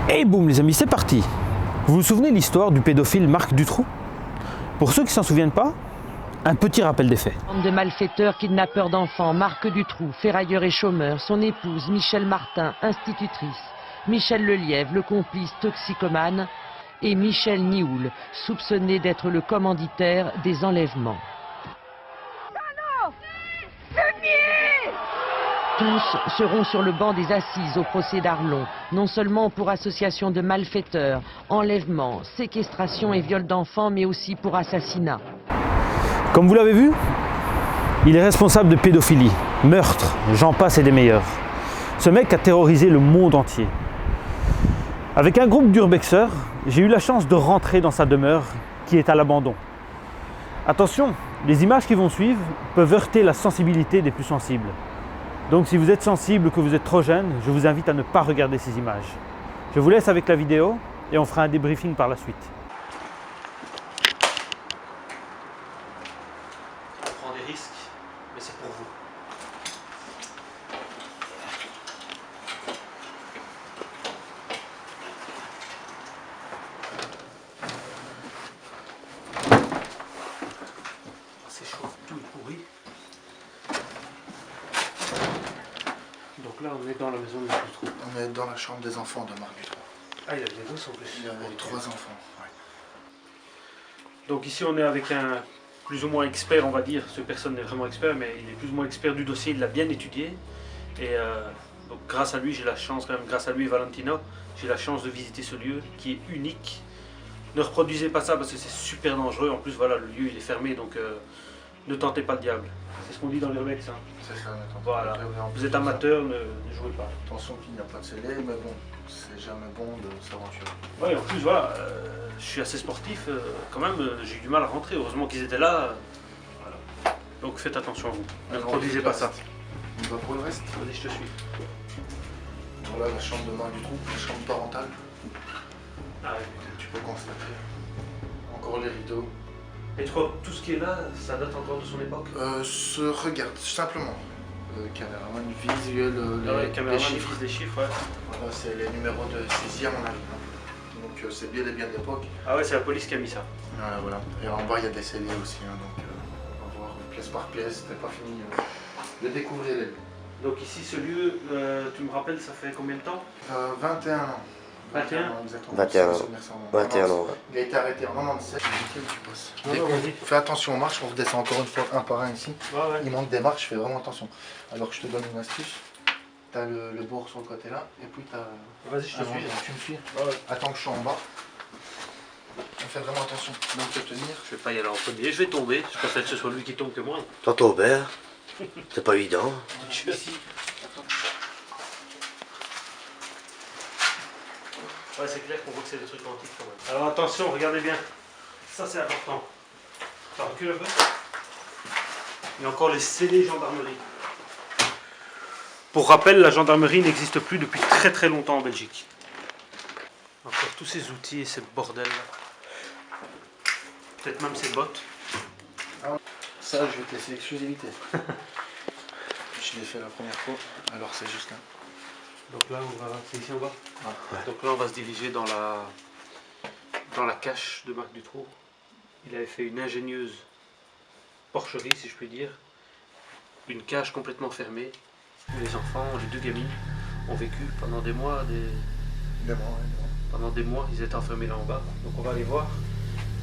Et boum les amis, c'est parti. Vous vous souvenez de l'histoire du pédophile Marc Dutroux? Pour ceux qui ne s'en souviennent pas, un petit rappel des faits. Bande de malfaiteurs, kidnappeurs d'enfants, Marc Dutroux, ferrailleur et chômeur, son épouse Michèle Martin, institutrice, Michel Lelièvre, le complice toxicomane, et Michel Nioul, soupçonné d'être le commanditaire des enlèvements. Tous seront sur le banc des assises au procès d'Arlon, non seulement pour association de malfaiteurs, enlèvement, séquestration et viol d'enfants, mais aussi pour assassinat. Comme vous l'avez vu, il est responsable de pédophilie, meurtre, j'en passe et des meilleurs. Ce mec a terrorisé le monde entier. Avec un groupe d'urbexeurs, j'ai eu la chance de rentrer dans sa demeure qui est à l'abandon. Attention, les images qui vont suivre peuvent heurter la sensibilité des plus sensibles. Donc si vous êtes sensible ou que vous êtes trop jeune, je vous invite à ne pas regarder ces images. Je vous laisse avec la vidéo et on fera un débriefing par la suite. On prend des risques, mais c'est pour vous. C'est chaud, tout est pourri. Donc là, on est dans la maison de Marc Dutroux. On est dans la chambre des enfants de Marc Dutroux. Ah, il y a des gosses en plus. Il y avait 3 enfants. Ouais. Donc ici, on est avec un plus ou moins expert, on va dire. Ce personne n'est vraiment expert, mais il est plus ou moins expert du dossier. Il l'a bien étudié. Et donc, grâce à lui, j'ai la chance, quand même, grâce à lui et Valentina, j'ai la chance de visiter ce lieu qui est unique. Ne reproduisez pas ça parce que c'est super dangereux. En plus, voilà, le lieu il est fermé, donc ne tentez pas le diable. C'est ce qu'on dit dans les rebex. Hein. C'est ça, Voilà. Vous êtes amateur, ne jouez pas. Attention qu'il n'y a pas de scellé, mais bon, c'est jamais bon de s'aventurer. Oui, en plus, voilà, je suis assez sportif, quand même, j'ai eu du mal à rentrer. Heureusement qu'ils étaient là. Voilà. Donc faites attention à vous. Ne reproduisez pas ça. On va pour le reste. Vas-y, je te suis. Voilà la chambre de Marc Dutroux, la chambre parentale. Ah, ouais. Tu peux constater. Encore les rideaux. Et toi, tout ce qui est là, ça date encore de son époque? Regarde, simplement. Caméraman visuel, les chiffres. des chiffres, ouais. Voilà, c'est les numéros de saisie à mon avis. Donc c'est bien et bien d'époque. Ah ouais, c'est la police qui a mis ça. Voilà. Et en bas, il y a des scellés aussi. Hein, donc on va voir pièce par pièce. C'était pas fini de découvrir les lieux. Donc ici, ce lieu, tu me rappelles, ça fait combien de temps? 21 ans. 21 ans, exactement. 21 ans. 21 ans. Il a été arrêté en 97. Tu passes. Non, vas-y. Fais attention aux marches, on redescend encore une fois un par un ici. Ouais, ouais. Il manque des marches, fais vraiment attention. Alors je te donne une astuce. Tu as le bord sur le côté là, et puis tu as. Vas-y, je te suis. Tu me suis. Ouais, ouais. Attends que je sois en bas. Fais vraiment attention. Donc te tenir. Je vais pas y aller en premier, je vais tomber. Je préfère que ce soit lui qui tombe que moi. Toi, Aubert, c'est pas évident. Je suis ici. Ouais, c'est clair qu'on voit que c'est des trucs antiques quand même. Alors attention, regardez bien. Ça, c'est important. Ça recule un peu. Il y a encore les scellés gendarmerie. Pour rappel, la gendarmerie n'existe plus depuis très très longtemps en Belgique. Encore tous ces outils et ces bordels là. Peut-être même ces bottes. Ça, je vais te laisser l'exclusivité. Je l'ai fait la première fois, alors c'est juste là. Donc là, c'est ici en bas. Ah, ouais. Donc là, on va se diriger dans la cache de Marc Dutroux. Il avait fait une ingénieuse porcherie, si je puis dire. Une cage complètement fermée. Où les enfants, les 2 gamines, ont vécu pendant des mois. Pendant des mois, ils étaient enfermés là en bas. Donc on va aller voir.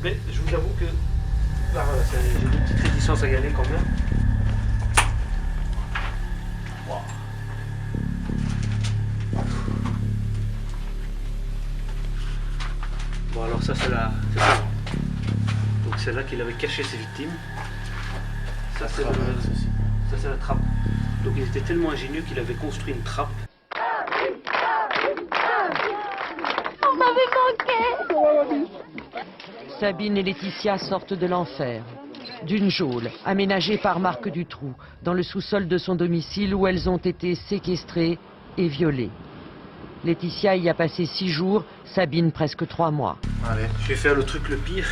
Mais je vous avoue que là, voilà, j'ai des petites réticences à y aller quand même. Wow. Bon, alors ça c'est la... Donc c'est là qu'il avait caché ses victimes. Ça c'est la trappe. Donc il était tellement ingénieux qu'il avait construit une trappe. On m'avait manqué. Sabine et Laetitia sortent de l'enfer. D'une geôle aménagée par Marc Dutroux dans le sous-sol de son domicile où elles ont été séquestrées et violées. Laetitia y a passé 6 jours, Sabine presque 3 mois. Allez. Je vais faire le truc le pire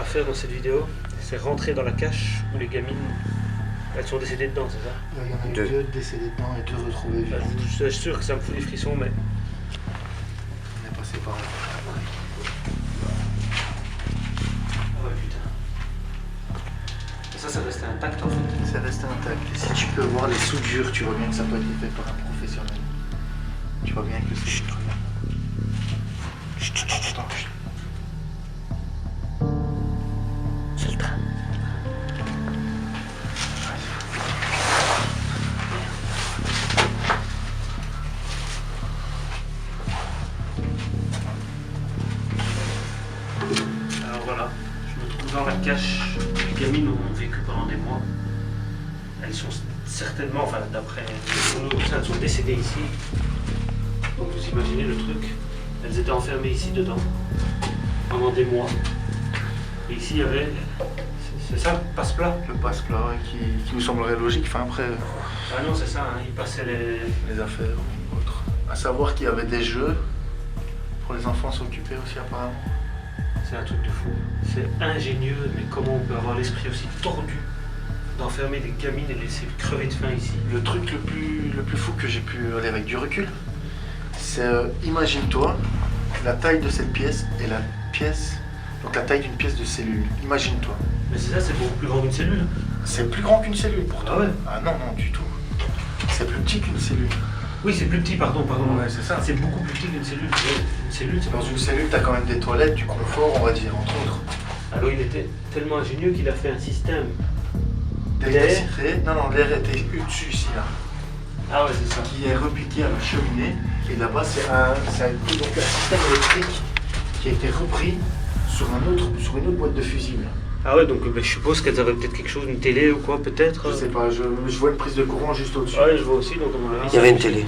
à faire dans cette vidéo, c'est rentrer dans la cache où les gamines, elles sont décédées dedans, c'est ça? Il y en a eu 2 décédés dedans et 2 retrouvés vivants. Je suis sûr que ça me fout des frissons, mais... On est passé intact en fait. C'est resté intact. Et si tu peux voir les soudures, tu vois bien que ça peut être fait par un professionnel. Tu vois bien que c'est très bien. Attends, C'est le train. Alors voilà, je me trouve dans la cache. Les gamines ont vécu pendant des mois. Elles sont certainement, enfin d'après nos médecins, elles sont décédées ici. Donc vous imaginez le truc. Elles étaient enfermées ici dedans pendant des mois. Et ici il y avait, c'est ça, le passe-plat. le passe-plat ouais, qui nous semblerait logique. Enfin après, Ah non, c'est ça, hein, ils passaient les affaires ou autres. À savoir qu'il y avait des jeux pour les enfants s'occuper aussi apparemment. C'est un truc de fou. C'est ingénieux, mais comment on peut avoir l'esprit aussi tordu d'enfermer des gamines et de laisser crever de faim ici. Le truc le plus fou que j'ai pu aller avec du recul, c'est imagine-toi la taille de cette pièce et la pièce, donc la taille d'une pièce de cellule. Imagine-toi. Mais c'est ça, c'est beaucoup plus grand qu'une cellule. C'est plus grand qu'une cellule pour toi. Ah ouais. Ah non, non, du tout. C'est plus petit qu'une cellule. Oui, c'est plus petit, pardon. Ouais, c'est ça. C'est beaucoup plus petit qu'une cellule. Une cellule, c'est Dans pas une cellule, tu as quand même des toilettes, du confort, on va dire, entre autres. Alors il était tellement ingénieux qu'il a fait un système. D'électricité. Non, non, l'air était au-dessus ici, là. Ah ouais, c'est ça. Qui est repiqué à la cheminée. Et là-bas, c'est un système électrique qui a été repris sur une autre boîte de fusible. Ah ouais, donc je suppose qu'elles avaient peut-être quelque chose, une télé ou quoi, peut-être. Je sais pas, je vois une prise de courant juste au-dessus. Ouais, je vois aussi, donc à mon avis. Il y avait une télé.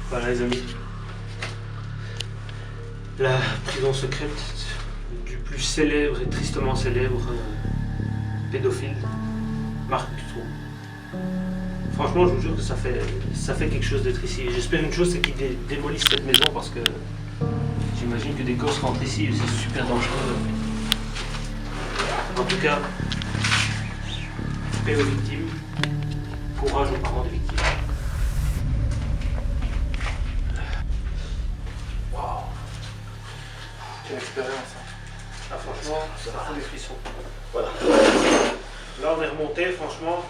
Voilà les amis. La prison secrète du plus célèbre et tristement célèbre pédophile, Marc Dutroux. Franchement, je vous jure que ça fait quelque chose d'être ici. J'espère une chose, c'est qu'ils démolissent cette maison parce que j'imagine que des gosses rentrent ici et c'est super dangereux. En tout cas, paix aux victimes, courage aux parents des victimes. Quelle expérience. Ah, franchement, ça fout des frissons. Voilà. Là, on est remonté, franchement,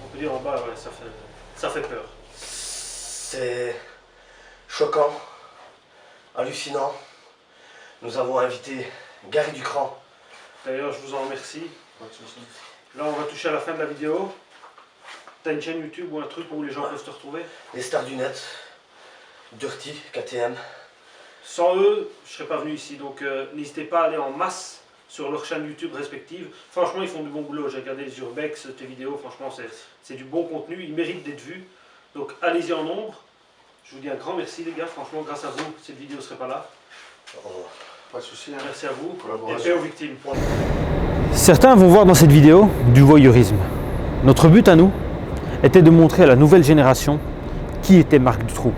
on peut dire en bas, ouais, ça fait peur. C'est choquant, hallucinant. Nous avons invité Gary Ducran. D'ailleurs, je vous en remercie. Là, on va toucher à la fin de la vidéo. T'as une chaîne YouTube ou un truc où les gens peuvent te retrouver? Les stars du net, Dirty, KTM. Sans eux, je serais pas venu ici. Donc, n'hésitez pas à aller en masse sur leurs chaînes YouTube respectives. Franchement, ils font du bon boulot. J'ai regardé les Urbex, tes vidéos. Franchement, c'est du bon contenu. Ils méritent d'être vus. Donc, allez-y en nombre. Je vous dis un grand merci, les gars. Franchement, grâce à vous, cette vidéo ne serait pas là. Pas de soucis. Hein. Merci à vous. Collaboration. Et paix aux victimes. Certains vont voir dans cette vidéo du voyeurisme. Notre but à nous était de montrer à la nouvelle génération qui était Marc Dutroux.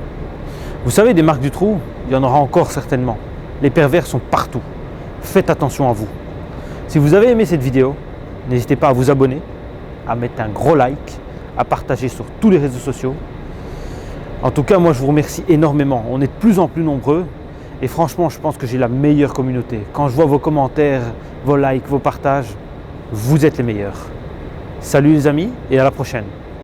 Vous savez, des Marc Dutroux, il y en aura encore certainement. Les pervers sont partout. Faites attention à vous. Si vous avez aimé cette vidéo, n'hésitez pas à vous abonner, à mettre un gros like, à partager sur tous les réseaux sociaux. En tout cas, moi je vous remercie énormément. On est de plus en plus nombreux et franchement, je pense que j'ai la meilleure communauté. Quand je vois vos commentaires, vos likes, vos partages, vous êtes les meilleurs. Salut les amis et à la prochaine.